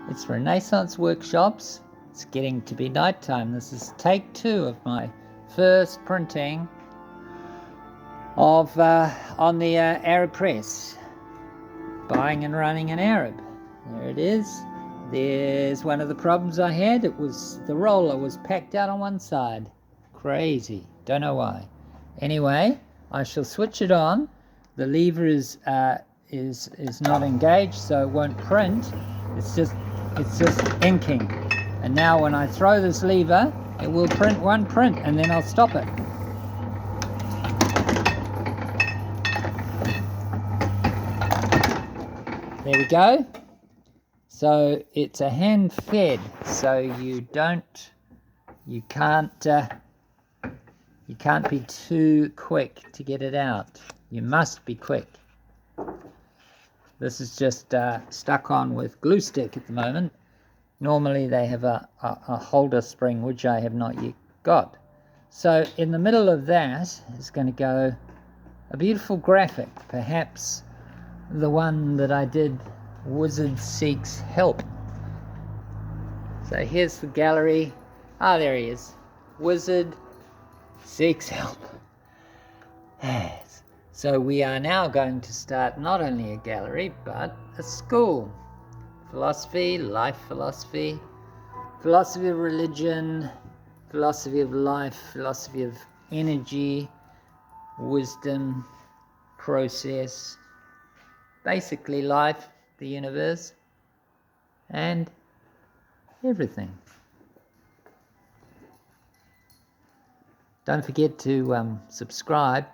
It's Renaissance Workshops. It's getting to be nighttime. This is take 2 of my first printing of on the Arab press. Buying and running an Arab. There it is. There's one of the problems I had. It was the roller was packed out on one side. Crazy. Don't know why. Anyway, I shall switch it on. The lever is not engaged, so it won't print. It's just inking. And now when I throw this lever, it will print one print, and then I'll stop it. There we go. So it's a hand fed, so you can't be too quick to get it out. You must be quick. This is just stuck on with glue stick at the moment. Normally they have a holder spring, which I have not yet got. So in the middle of that is going to go a beautiful graphic, perhaps the one that I did, Wizard Seeks Help. So here's the gallery. Ah, there he is. Wizard Seeks Help. Yes. So we are now going to start not only a gallery, but a school. Philosophy, life philosophy, philosophy of religion, philosophy of life, philosophy of energy, wisdom, process, basically life, the universe, and everything. Don't forget to subscribe